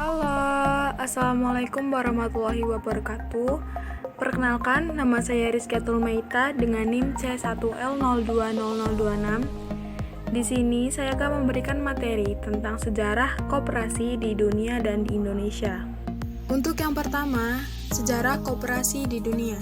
Halo, Assalamualaikum warahmatullahi wabarakatuh. Perkenalkan, nama saya Rizkyatul Maita dengan NIM C1L020026. Di sini saya akan memberikan materi tentang sejarah koperasi di dunia dan di Indonesia. Untuk yang pertama, sejarah koperasi di dunia.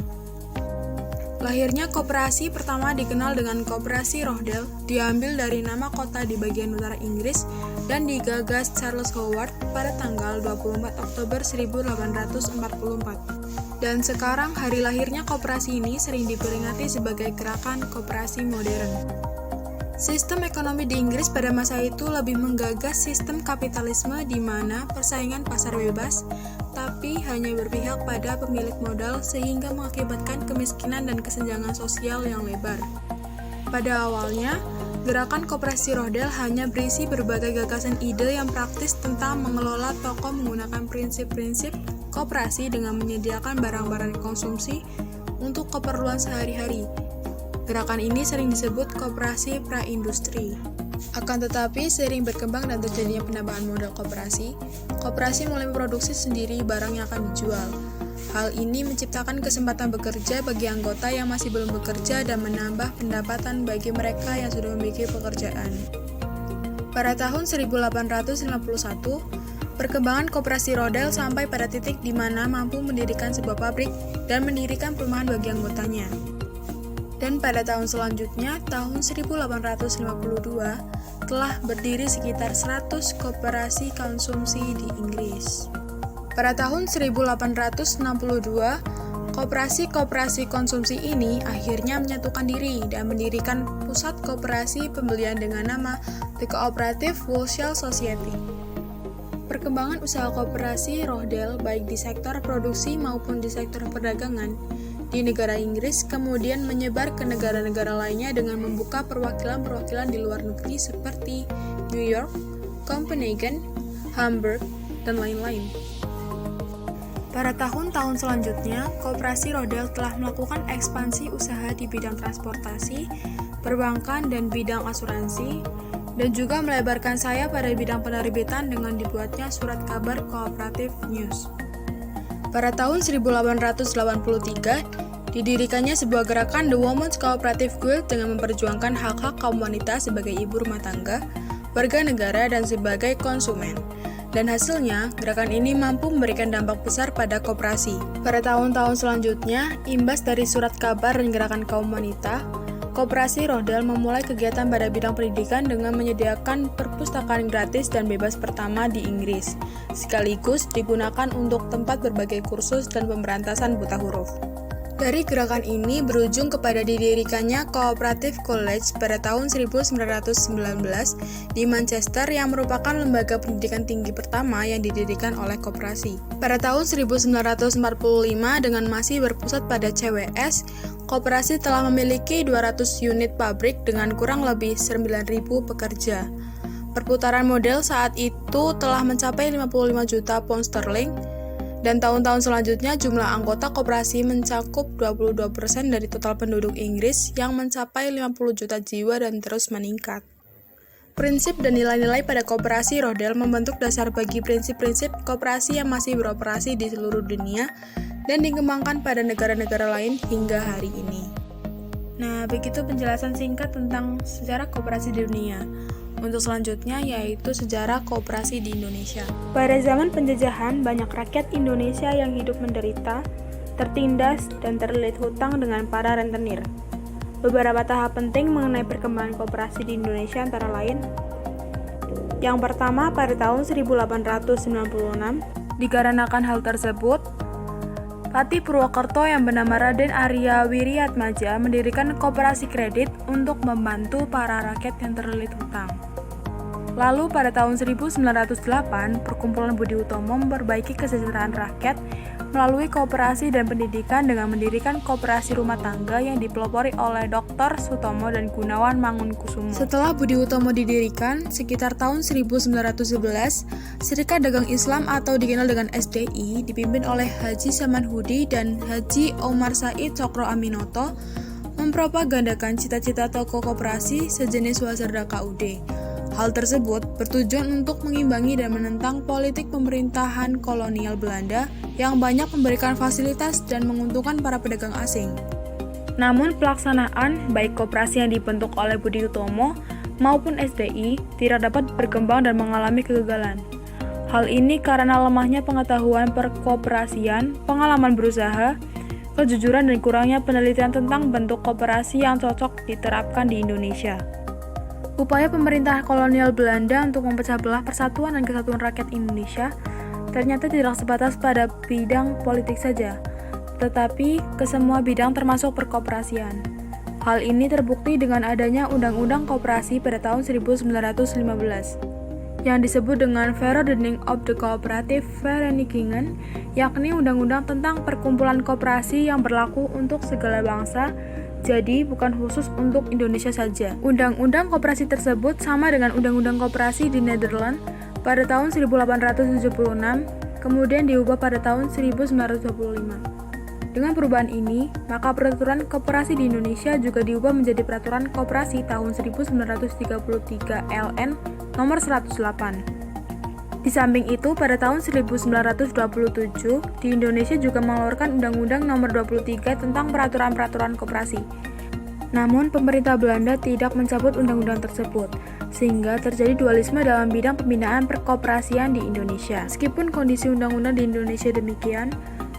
Lahirnya koperasi pertama dikenal dengan Koperasi Rochdale, diambil dari nama kota di bagian utara Inggris dan digagas Charles Howard pada tanggal 24 Oktober 1844. Dan sekarang hari lahirnya koperasi ini sering diperingati sebagai gerakan koperasi modern. Sistem ekonomi di Inggris pada masa itu lebih menggagas sistem kapitalisme di mana persaingan pasar bebas, tapi hanya berpihak pada pemilik modal sehingga mengakibatkan kemiskinan dan kesenjangan sosial yang lebar. Pada awalnya, gerakan Koperasi Rochdale hanya berisi berbagai gagasan ide yang praktis tentang mengelola toko menggunakan prinsip-prinsip koperasi dengan menyediakan barang-barang konsumsi untuk keperluan sehari-hari. Gerakan ini sering disebut koperasi pra-industri. Akan tetapi, seiring berkembang dan terjadinya penambahan modal koperasi mulai memproduksi sendiri barang yang akan dijual. Hal ini menciptakan kesempatan bekerja bagi anggota yang masih belum bekerja dan menambah pendapatan bagi mereka yang sudah memiliki pekerjaan. Pada tahun 1851, perkembangan Koperasi Rochdale sampai pada titik di mana mampu mendirikan sebuah pabrik dan mendirikan perumahan bagi anggotanya. Dan pada tahun selanjutnya, tahun 1852, telah berdiri sekitar 100 koperasi konsumsi di Inggris. Pada tahun 1862, koperasi-koperasi konsumsi ini akhirnya menyatukan diri dan mendirikan pusat koperasi pembelian dengan nama The Cooperative Wholesale Society. Perkembangan usaha Koperasi Rochdale baik di sektor produksi maupun di sektor perdagangan di negara Inggris kemudian menyebar ke negara-negara lainnya dengan membuka perwakilan-perwakilan di luar negeri seperti New York, Copenhagen, Hamburg, dan lain-lain. Pada tahun-tahun selanjutnya, Koperasi Rochdale telah melakukan ekspansi usaha di bidang transportasi, perbankan, dan bidang asuransi, dan juga melebarkan sayap pada bidang penerbitan dengan dibuatnya surat kabar Cooperative News. Pada tahun 1883, didirikannya sebuah gerakan The Women's Cooperative Guild dengan memperjuangkan hak-hak kaum wanita sebagai ibu rumah tangga, warga negara, dan sebagai konsumen. Dan hasilnya, gerakan ini mampu memberikan dampak besar pada koperasi. Pada tahun-tahun selanjutnya, imbas dari surat kabar dan gerakan kaum wanita, Koperasi Rochdale memulai kegiatan pada bidang pendidikan dengan menyediakan perpustakaan gratis dan bebas pertama di Inggris, sekaligus digunakan untuk tempat berbagai kursus dan pemberantasan buta huruf. Dari gerakan ini berujung kepada didirikannya Cooperative College pada tahun 1919 di Manchester yang merupakan lembaga pendidikan tinggi pertama yang didirikan oleh koperasi. Pada tahun 1945 dengan masih berpusat pada CWS, koperasi telah memiliki 200 unit pabrik dengan kurang lebih 9.000 pekerja. Perputaran modal saat itu telah mencapai 55 juta pound sterling, dan tahun-tahun selanjutnya jumlah anggota koperasi mencakup 22% dari total penduduk Inggris yang mencapai 50 juta jiwa dan terus meningkat. Prinsip dan nilai-nilai pada Koperasi Rochdale membentuk dasar bagi prinsip-prinsip koperasi yang masih beroperasi di seluruh dunia dan dikembangkan pada negara-negara lain hingga hari ini. Nah, begitu penjelasan singkat tentang sejarah koperasi di dunia. Untuk selanjutnya yaitu sejarah koperasi di Indonesia. Pada zaman penjajahan, banyak rakyat Indonesia yang hidup menderita, tertindas, dan terlilit hutang dengan para rentenir. Beberapa tahap penting mengenai perkembangan koperasi di Indonesia antara lain: yang pertama, pada tahun 1896, dikarenakan hal tersebut, Patih Purwokerto yang bernama Raden Arya Wiriatmadja mendirikan koperasi kredit untuk membantu para rakyat yang terlilit hutang. Lalu pada tahun 1908, Perkumpulan Budi Utomo memperbaiki kesejahteraan rakyat melalui kooperasi dan pendidikan dengan mendirikan koperasi rumah tangga yang dipelopori oleh Dr. Sutomo dan Gunawan Mangunkusumo. Setelah Budi Utomo didirikan, sekitar tahun 1911, Serikat Dagang Islam atau dikenal dengan SDI dipimpin oleh Haji Samanhudi dan Haji Omar Said Cokro Aminoto mempropagandakan cita-cita toko koperasi sejenis Wasarda KUD. Hal tersebut bertujuan untuk mengimbangi dan menentang politik pemerintahan kolonial Belanda yang banyak memberikan fasilitas dan menguntungkan para pedagang asing. Namun pelaksanaan baik koperasi yang dibentuk oleh Budi Utomo maupun SDI tidak dapat berkembang dan mengalami kegagalan. Hal ini karena lemahnya pengetahuan perkoperasian, pengalaman berusaha, kejujuran dan kurangnya penelitian tentang bentuk koperasi yang cocok diterapkan di Indonesia. Upaya pemerintah kolonial Belanda untuk memecah belah persatuan dan kesatuan rakyat Indonesia ternyata tidak sebatas pada bidang politik saja, tetapi ke semua bidang termasuk perkoperasian. Hal ini terbukti dengan adanya Undang-Undang Koperasi pada tahun 1915. Yang disebut dengan Verordening of the Cooperative Verenigingen, yakni undang-undang tentang perkumpulan koperasi yang berlaku untuk segala bangsa, jadi bukan khusus untuk Indonesia saja. Undang-undang koperasi tersebut sama dengan Undang-Undang Koperasi di Nederland pada tahun 1876, kemudian diubah pada tahun 1925. Dengan perubahan ini, maka peraturan koperasi di Indonesia juga diubah menjadi Peraturan Koperasi tahun 1933 LN nomor 108. Di samping itu, pada tahun 1927, di Indonesia juga mengeluarkan Undang-Undang nomor 23 tentang peraturan-peraturan koperasi. Namun, pemerintah Belanda tidak mencabut undang-undang tersebut, sehingga terjadi dualisme dalam bidang pembinaan perkoperasian di Indonesia. Meskipun kondisi undang-undang di Indonesia demikian,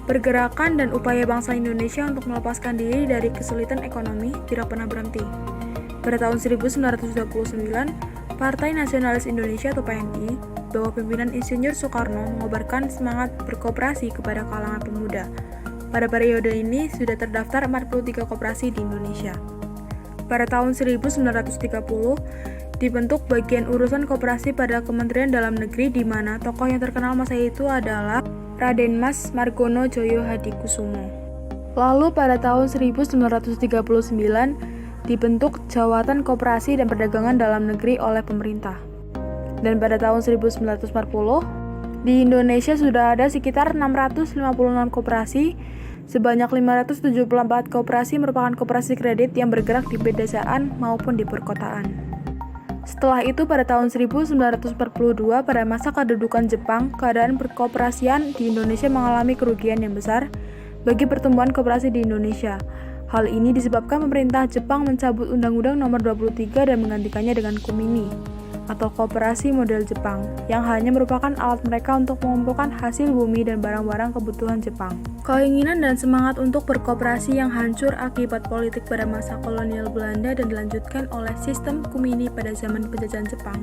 pergerakan dan upaya bangsa Indonesia untuk melepaskan diri dari kesulitan ekonomi tidak pernah berhenti. Pada tahun 1929, Partai Nasionalis Indonesia atau PNI, bawah pimpinan Insinyur Soekarno mengobarkan semangat berkoperasi kepada kalangan pemuda. Pada periode ini sudah terdaftar 43 koperasi di Indonesia. Pada tahun 1930, dibentuk bagian urusan koperasi pada Kementerian Dalam Negeri di mana tokoh yang terkenal masa itu adalah Raden Mas Margono Djoyo Hadikusumo. Lalu pada tahun 1939, dibentuk Jawatan Koperasi dan Perdagangan Dalam Negeri oleh pemerintah. Dan pada tahun 1940, di Indonesia sudah ada sekitar 656 koperasi, sebanyak 574 koperasi merupakan koperasi kredit yang bergerak di pedesaan maupun di perkotaan. Setelah itu pada tahun 1942 pada masa kedudukan Jepang, keadaan perkoperasian di Indonesia mengalami kerugian yang besar bagi pertumbuhan koperasi di Indonesia. Hal ini disebabkan pemerintah Jepang mencabut Undang-Undang Nomor 23 dan menggantikannya dengan Kumini, atau Koperasi Model Jepang, yang hanya merupakan alat mereka untuk mengumpulkan hasil bumi dan barang-barang kebutuhan Jepang. Keinginan dan semangat untuk berkoperasi yang hancur akibat politik pada masa kolonial Belanda dan dilanjutkan oleh sistem Kumini pada zaman penjajahan Jepang,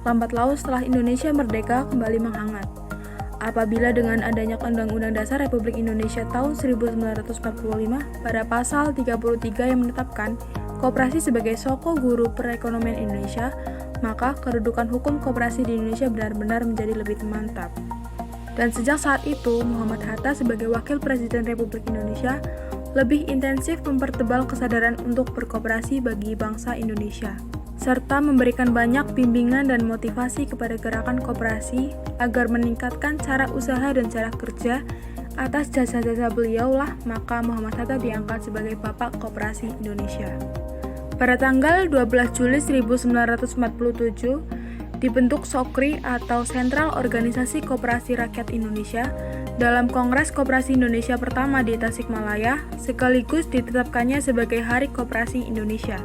lambat laun setelah Indonesia merdeka kembali menghangat. Apabila dengan adanya Undang-Undang Dasar Republik Indonesia tahun 1945 pada pasal 33 yang menetapkan koperasi sebagai soko guru perekonomian Indonesia, maka kedudukan hukum koperasi di Indonesia benar-benar menjadi lebih mantap. Dan sejak saat itu, Muhammad Hatta sebagai Wakil Presiden Republik Indonesia lebih intensif mempertebal kesadaran untuk berkoperasi bagi bangsa Indonesia, serta memberikan banyak bimbingan dan motivasi kepada gerakan koperasi agar meningkatkan cara usaha dan cara kerja. Atas jasa-jasa beliau lah maka Muhammad Hatta diangkat sebagai Bapak Koperasi Indonesia. Pada tanggal 12 Juli 1947, dibentuk SOKRI atau Sentral Organisasi Koperasi Rakyat Indonesia dalam Kongres Koperasi Indonesia pertama di Tasikmalaya, sekaligus ditetapkannya sebagai Hari Koperasi Indonesia.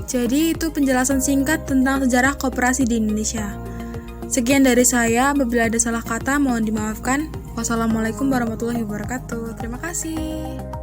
Jadi itu penjelasan singkat tentang sejarah koperasi di Indonesia. Sekian dari saya, apabila ada salah kata mohon dimaafkan. Wassalamualaikum warahmatullahi wabarakatuh. Terima kasih.